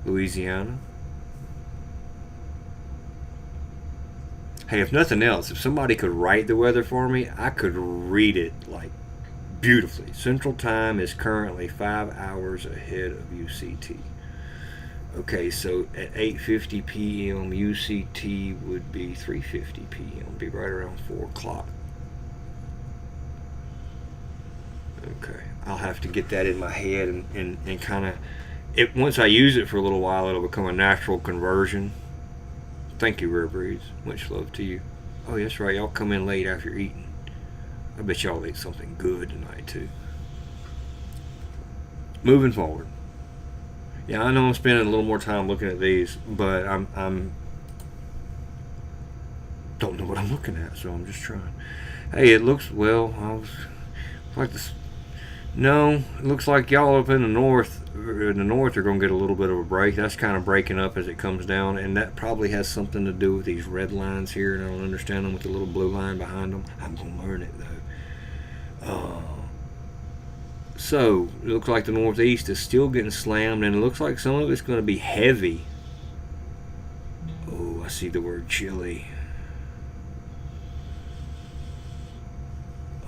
Louisiana. Hey, if nothing else, if somebody could write the weather for me, I could read it like beautifully. Central Time is currently 5 hours ahead of UCT. Okay, so at 8:50 p.m. UCT would be 3:50 p.m. Be right around 4 o'clock. Okay, I'll have to get that in my head and kind of, once I use it for a little while, it'll become a natural conversion. Thank you, Rare Breeds. Much love to you. Oh, that's right, y'all come in late after eating. I bet y'all ate something good tonight, too. Moving forward. Yeah, I know I'm spending a little more time looking at these, but I'm don't know what I'm looking at, so I'm just trying. Hey, it looks, well, I was like this. No, it looks like y'all up in the north are going to get a little bit of a break. That's kind of breaking up as it comes down, and that probably has something to do with these red lines here, and I don't understand them with the little blue line behind them. I'm going to learn it, though. So, it looks like the northeast is still getting slammed, and it looks like some of it's going to be heavy. Oh, I see the word chilly.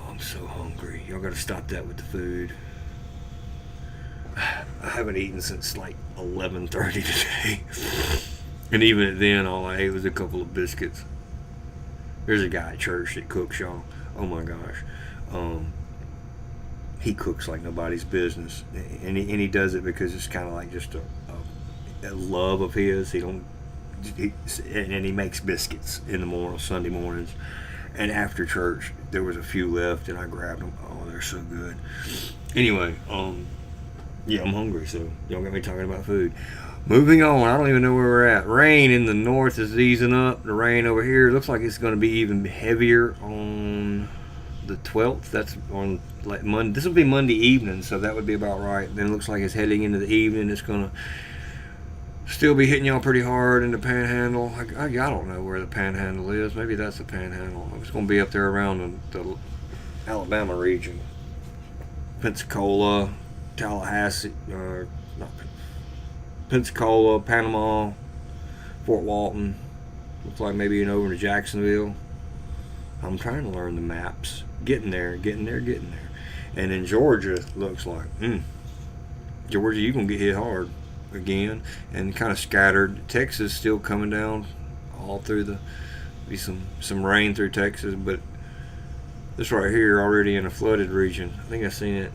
I'm so hungry. Y'all gotta stop that with the food. I haven't eaten since like 11:30 today. And even then, all I ate was a couple of biscuits. There's a guy at church that cooks, y'all. Oh my gosh. He cooks like nobody's business. And he does it because it's kind of like just a love of his. And he makes biscuits in the morning, Sunday mornings. And after church, there was a few left, and I grabbed them. Oh, they're so good. Anyway, yeah, I'm hungry, so y'all got me talking about food. Moving on, I don't even know where we're at. Rain in the north is easing up. The rain over here looks like it's going to be even heavier on the 12th. That's on like Monday. This will be Monday evening, so that would be about right. Then it looks like it's heading into the evening. It's going to still be hitting y'all pretty hard in the Panhandle. I don't know where the Panhandle is. Maybe that's the Panhandle. It's going to be up there around the Alabama region. Pensacola, Tallahassee, Pensacola, Panama, Fort Walton. Looks like maybe over to Jacksonville. I'm trying to learn the maps. Getting there. And in Georgia, looks like, Georgia, you're going to get hit hard again, and kind of scattered. Texas still coming down all through be some rain through Texas, but this right here already in a flooded region. I think I've seen it.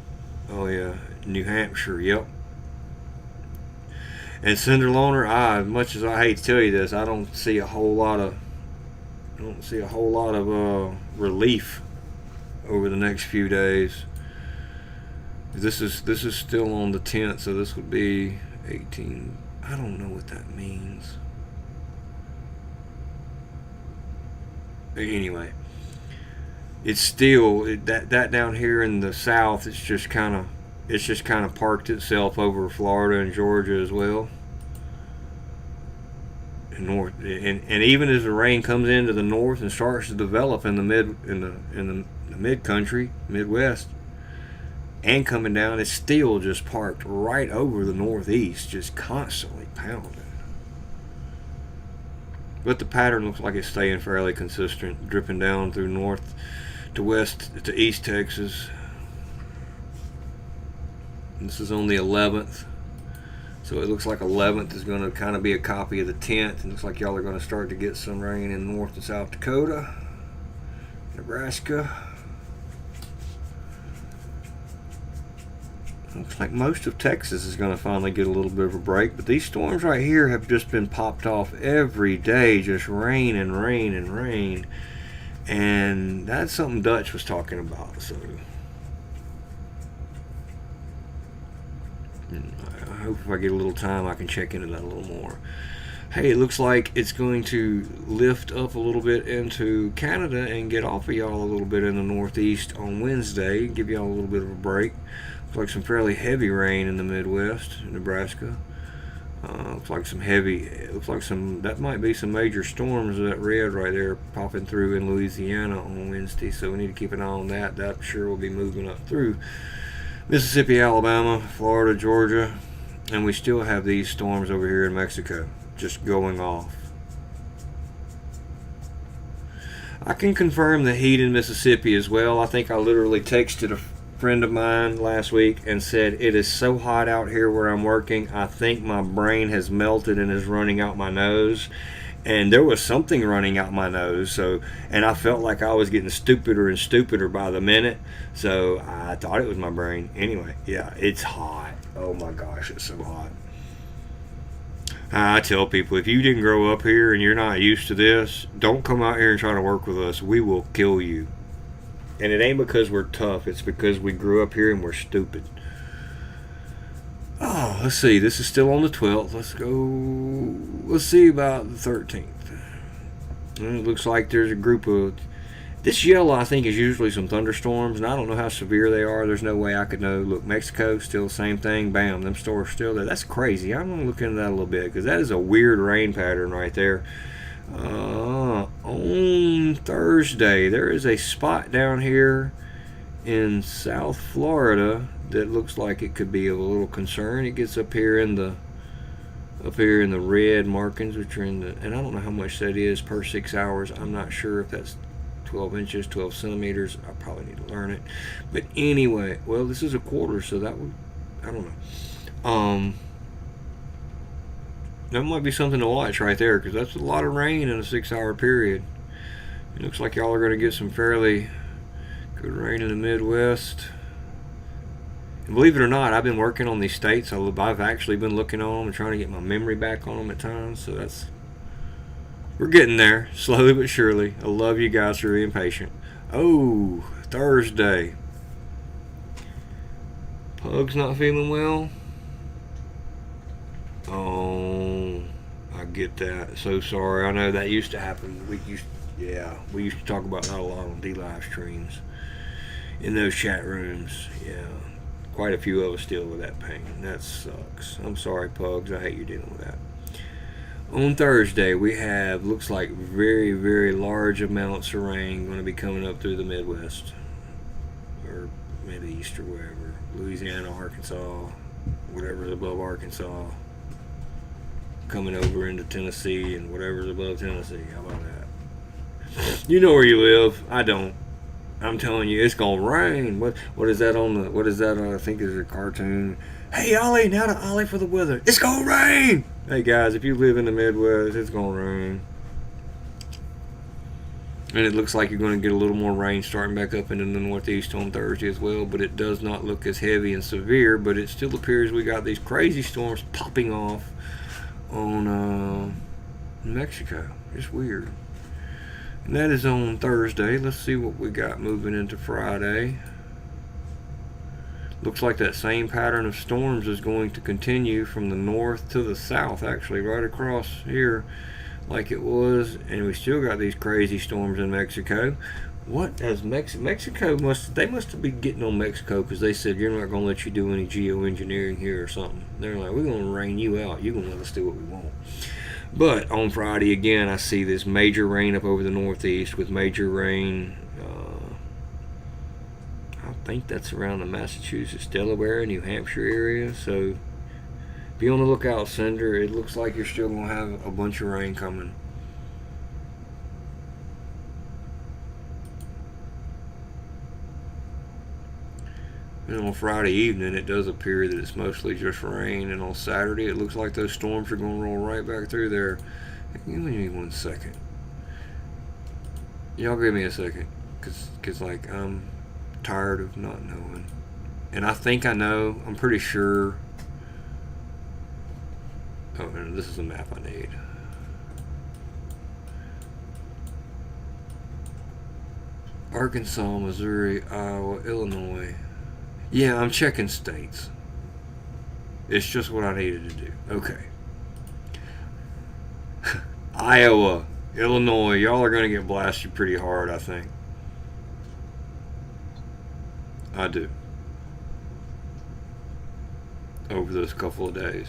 Oh yeah, New Hampshire. Yep. And Cinder Loner, as much as I hate to tell you this, I don't see a whole lot of relief over the next few days. This is still on the 10th, so this would be 18. I don't know what that means. Anyway, it's still that down here in the south. It's just kind of parked itself over Florida and Georgia as well. And north, and even as the rain comes into the north and starts to develop in the mid country, Midwest, and coming down, it's still just parked right over the northeast, just constantly pounding. But the pattern looks like it's staying fairly consistent, dripping down through north to west to east Texas. And this is on the 11th, so it looks like 11th is going to kind of be a copy of the 10th. It looks like y'all are going to start to get some rain in North and South Dakota, Nebraska. Looks like most of Texas is going to finally get a little bit of a break, but these storms right here have just been popped off every day, just rain and rain and rain. And that's something Dutch was talking about, so I hope if I get a little time I can check into that a little more. Hey, it looks like it's going to lift up a little bit into Canada and get off of y'all a little bit in the Northeast on Wednesday, give y'all a little bit of a break. Looks like some fairly heavy rain in the Midwest, Nebraska. Looks like some heavy. Looks like some. That might be some major storms. That red right there popping through in Louisiana on Wednesday. So we need to keep an eye on that. That sure will be moving up through Mississippi, Alabama, Florida, Georgia, and we still have these storms over here in Mexico, just going off. I can confirm the heat in Mississippi as well. I think I literally texted a friend of mine last week and said it is so hot out here where I'm working, I think my brain has melted and is running out my nose. And there was something running out my nose, and I felt like I was getting stupider and stupider by the minute, so I thought it was my brain. Anyway, yeah, it's hot. Oh my gosh, it's so hot. I tell people, if you didn't grow up here and you're not used to this, don't come out here and try to work with us. We will kill you. And it ain't because we're tough. It's because we grew up here and we're stupid. Oh, let's see. This is still on the 12th. Let's go. Let's see about the 13th. It looks like there's a group of... This yellow, I think, is usually some thunderstorms, and I don't know how severe they are. There's no way I could know. Look, Mexico, still the same thing. Bam, them stores still there. That's crazy. I'm going to look into that a little bit, because that is a weird rain pattern right there. On Thursday, there is a spot down here in South Florida that looks like it could be of a little concern. It gets up here in the red markings, which are in the, and I don't know how much that is per 6 hours. I'm not sure if that's 12 inches, 12 centimeters. I probably need to learn it. But anyway, well, this is a quarter, so that would, I don't know. That might be something to watch right there, because that's a lot of rain in a 6 hour period. It looks like y'all are going to get some fairly good rain in the Midwest. And believe it or not, I've been working on these states. I've actually been looking on them and trying to get my memory back on them at times. So we're getting there, slowly but surely. I love you guys for being patient. Oh, Thursday. Pug's not feeling well. Oh, I get that. So sorry. I know that used to happen. We used to talk about that a lot on D live streams, in those chat rooms. Yeah, quite a few of us deal with that pain. That sucks. I'm sorry, Pugs. I hate you dealing with that. On Thursday, we have, looks like, very, very large amounts of rain going to be coming up through the Midwest, or Mideast, or wherever. Louisiana, Arkansas, whatever's above Arkansas, coming over into Tennessee, and whatever's above Tennessee. How about that? You know where you live. I don't. I'm telling you, it's gonna rain. What is that on the? What is that? I think is a cartoon. Hey Ollie, now to Ollie for the weather. It's gonna rain. Hey guys, if you live in the Midwest, it's gonna rain. And it looks like you're going to get a little more rain starting back up into the Northeast on Thursday as well, but it does not look as heavy and severe, but it still appears we got these crazy storms popping off on Mexico. It's weird. And that is on Thursday. Let's see what we got moving into Friday. Looks like that same pattern of storms is going to continue from the north to the south, actually, right across here like it was, and we still got these crazy storms in Mexico. What has Mexico must be getting on Mexico, because they said you're not going to let you do any geoengineering here or something. They're like, we're going to rain you out. You're going to let us do what we want. But on Friday again, I see this major rain up over the Northeast with major rain. I think that's around the Massachusetts, Delaware, New Hampshire area. So be on the lookout, Cinder. It looks like you're still going to have a bunch of rain coming. And on Friday evening, it does appear that it's mostly just rain. And on Saturday, it looks like those storms are going to roll right back through there. Give me 1 second. Y'all give me a second. Because like, I'm tired of not knowing. And I think I know. I'm pretty sure. Oh, and this is the map I need. Arkansas, Missouri, Iowa, Illinois. Yeah, I'm checking states. It's just what I needed to do. Okay. Iowa, Illinois, y'all are going to get blasted pretty hard, I think. I do. Over those couple of days.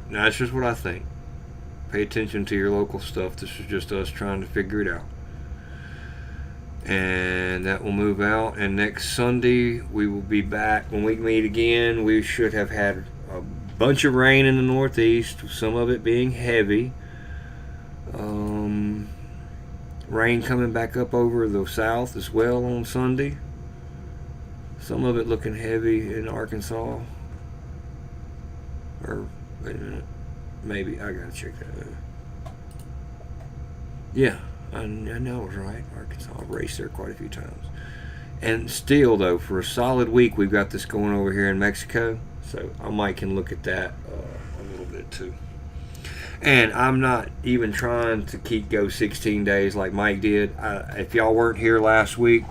Now, that's just what I think. Pay attention to your local stuff. This is just us trying to figure it out. And that will move out. And next Sunday, we will be back. When we meet again, we should have had a bunch of rain in the Northeast, some of it being heavy. Rain coming back up over the South as well on Sunday. Some of it looking heavy in Arkansas. Or, wait a minute. Maybe. I gotta check that out. Yeah, I know I was right. Arkansas. I've raced there quite a few times. And still, though, for a solid week, we've got this going over here in Mexico. So I might can look at that a little bit too. And I'm not even trying to go 16 days like Mike did. If y'all weren't here last week,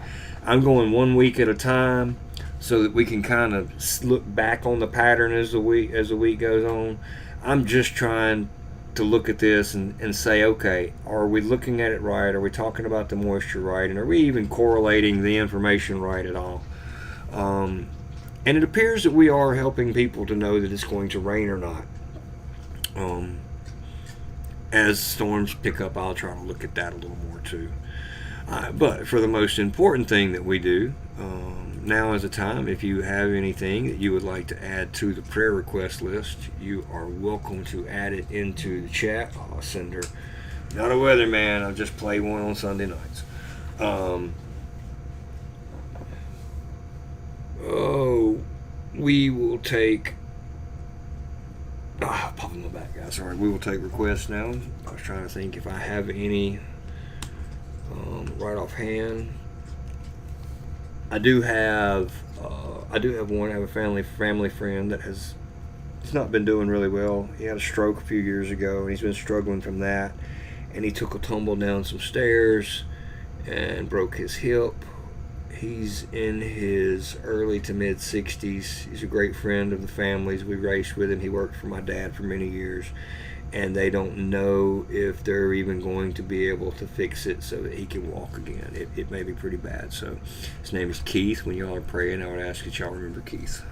I'm going 1 week at a time so that we can kind of look back on the pattern as the week goes on. I'm just trying to look at this and say, okay, are we looking at it right? Are we talking about the moisture right? And are we even correlating the information right at all? And it appears that we are helping people to know that it's going to rain or not. As storms pick up, I'll try to look at that a little more too. But for the most important thing that we do, now is the time. If you have anything that you would like to add to the prayer request list, you are welcome to add it into the chat. I'll send her. Not a weatherman. I'll just play one on Sunday nights. We will take. Popping my back, guys. Sorry. We will take requests now. I was trying to think if I have any right offhand. I do have one. I have a family friend that he's not been doing really well. He had a stroke a few years ago, and he's been struggling from that. And he took a tumble down some stairs and broke his hip. He's in his early to mid 60s. He's a great friend of the family's. We raced with him. He worked for my dad for many years. And they don't know if they're even going to be able to fix it so that he can walk again. It may be pretty bad. So his name is Keith. When y'all are praying, I would ask that y'all remember Keith.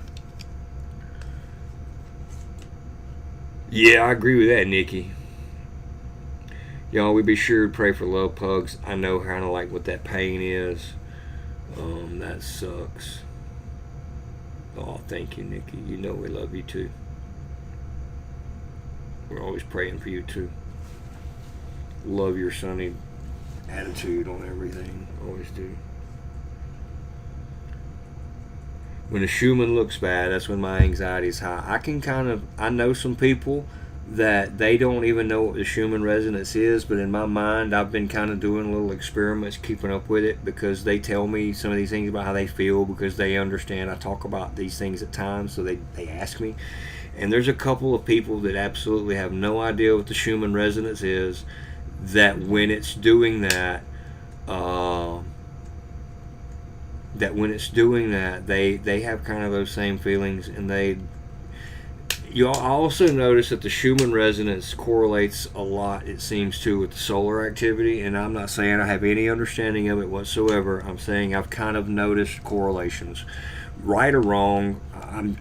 Yeah, I agree with that, Nikki. Y'all, we be sure to pray for love pugs. I know kind of like what that pain is. That sucks. Oh, thank you, Nikki. You know we love you too. We're always praying for you too. Love your sunny attitude on everything. Always do. When a Schumann looks bad, that's when my anxiety is high. I know some people that they don't even know what the Schumann resonance is, but in my mind, I've been kind of doing little experiments, keeping up with it, because they tell me some of these things about how they feel, because they understand I talk about these things at times, so they ask me. And there's a couple of people that absolutely have no idea what the Schumann resonance is, that when it's doing that, they have kind of those same feelings, and you'll also notice that the Schumann resonance correlates a lot, it seems to, with the solar activity. And I'm not saying I have any understanding of it whatsoever. I'm saying I've kind of noticed correlations. Right or wrong,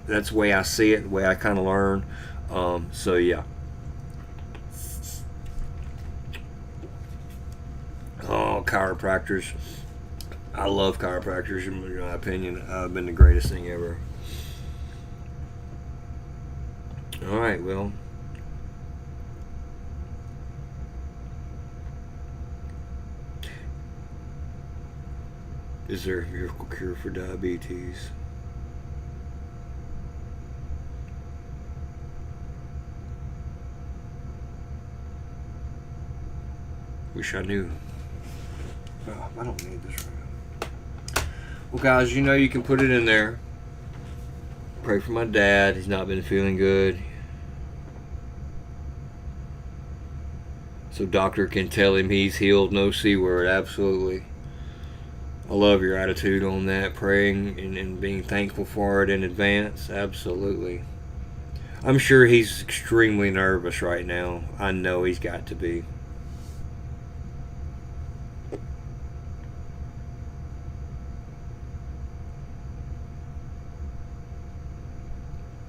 that's the way I see it, the way I kind of learn. So, yeah. Oh, chiropractors. I love chiropractors, in my opinion. Been the greatest thing ever. All right, well, is there a miracle cure for diabetes? Wish I knew. Oh, I don't need this right now. Well, guys, you can put it in there. Pray for my dad. He's not been feeling good. So doctor can tell him he's healed, no C word. Absolutely. I love your attitude on that, praying and being thankful for it in advance. Absolutely. I'm sure he's extremely nervous right now. I know he's got to be.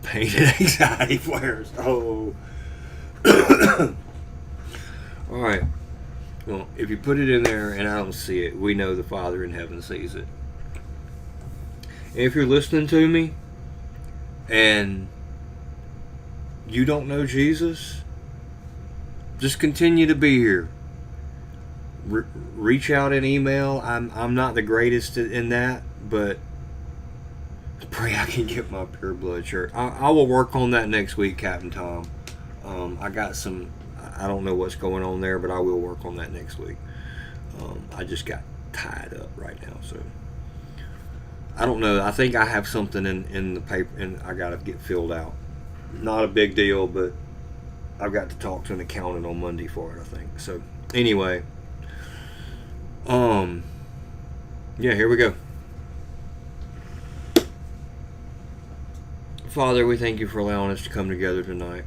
pain and anxiety flares. Oh. All right. Well, if you put it in there and I don't see it, we know the Father in heaven sees it. And if you're listening to me and you don't know Jesus, just continue to be here. Reach out and email. I'm not the greatest in that, but pray I can get my pure blood shirt. I will work on that next week, Captain Tom. I got some. I don't know what's going on there, but I will work on that next week. I just got tied up right now, so I don't know. I think I have something in the paper, and I got to get filled out. Not a big deal, but I've got to talk to an accountant on Monday for it, I think. So anyway, yeah, here we go. Father, we thank you for allowing us to come together tonight.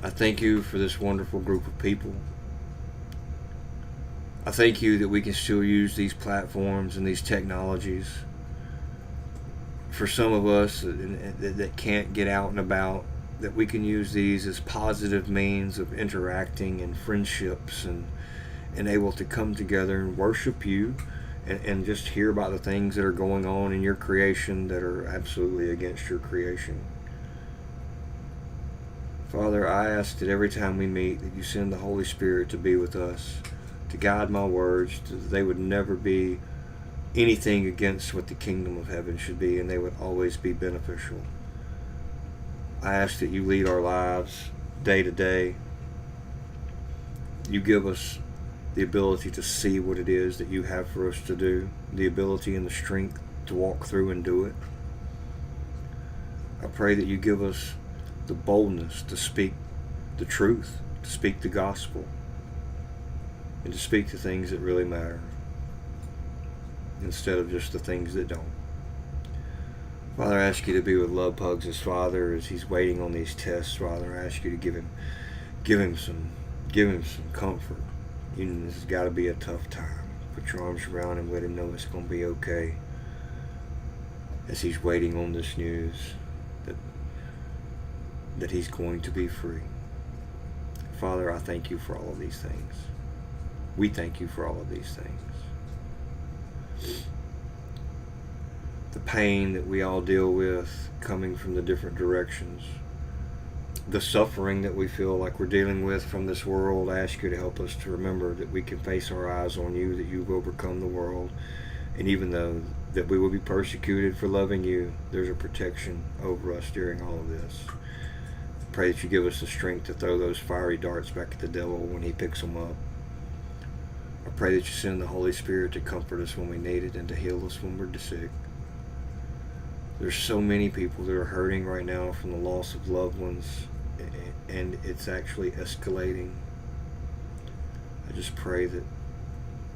I thank you for this wonderful group of people. I thank you that we can still use these platforms and these technologies. For some of us that can't get out and about, that we can use these as positive means of interacting and friendships and able to come together and worship you and just hear about the things that are going on in your creation that are absolutely against your creation. Father, I ask that every time we meet that you send the Holy Spirit to be with us, to guide my words, that they would never be anything against what the kingdom of heaven should be, and they would always be beneficial. I ask that you lead our lives day to day. You give us the ability to see what it is that you have for us to do, the ability and the strength to walk through and do it. I pray that you give us the boldness to speak the truth, to speak the gospel, and to speak the things that really matter instead of just the things that don't. Father, I ask you to be with Love Pugs' his father as he's waiting on these tests. Father, I ask you to give him some comfort. You know, this has got to be a tough time. Put your arms around him, let him know it's going to be okay as he's waiting on this news that he's going to be free. Father, I thank you for all of these things. We thank you for all of these things. The pain that we all deal with coming from the different directions, the suffering that we feel like we're dealing with from this world, I ask you to help us to remember that we can face our eyes on you, that you've overcome the world, and even though that we will be persecuted for loving you, there's a protection over us during all of this. I pray that you give us the strength to throw those fiery darts back at the devil when he picks them up. I pray that you send the Holy Spirit to comfort us when we need it and to heal us when we're sick. There's so many people that are hurting right now from the loss of loved ones, and it's actually escalating. I just pray that,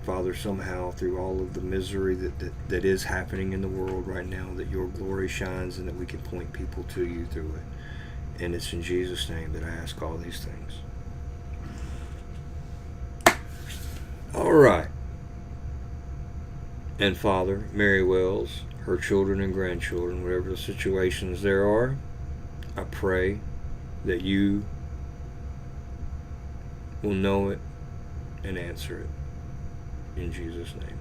Father, somehow through all of the misery that is happening in the world right now, that your glory shines and that we can point people to you through it. And it's in Jesus' name that I ask all these things. All right. And Father, Mary Wells, her children and grandchildren, whatever the situations there are, I pray that you will know it and answer it. In Jesus' name.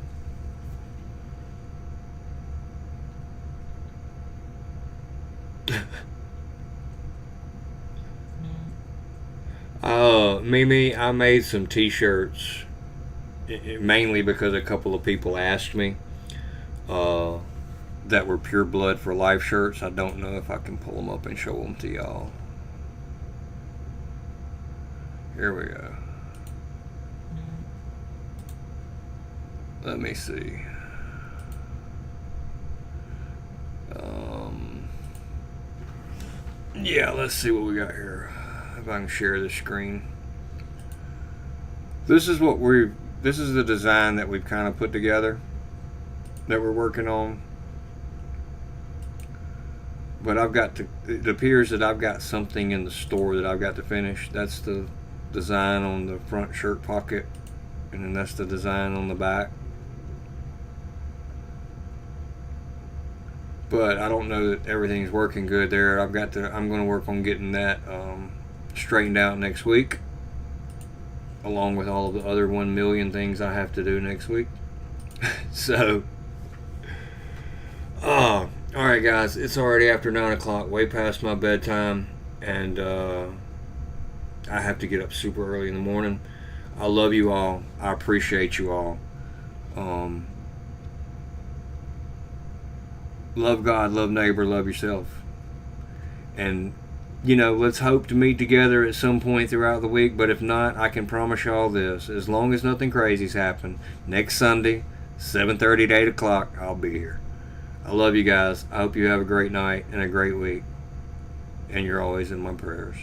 Mimi, I made some t-shirts mainly because a couple of people asked me that were Pure Blood for Life shirts. I don't know if I can pull them up and show them to y'all. Here we go. Let me see. Yeah, let's see what we got here. If I can share the screen. This is the design that we've kind of put together that we're working on. But it appears that I've got something in the store that I've got to finish. That's the design on the front shirt pocket, and then that's the design on the back. but I don't know that everything's working good there. I'm going to work on getting that straightened out next week, along with all of the other 1 million things I have to do next week. So, all right, guys, it's already after 9 o'clock, way past my bedtime, and I have to get up super early in the morning. I love you all. I appreciate you all. Love God, love neighbor, love yourself. And, let's hope to meet together at some point throughout the week. But if not, I can promise y'all this. As long as nothing crazy's happened, next Sunday, 7:30 to 8 o'clock, I'll be here. I love you guys. I hope you have a great night and a great week. And you're always in my prayers.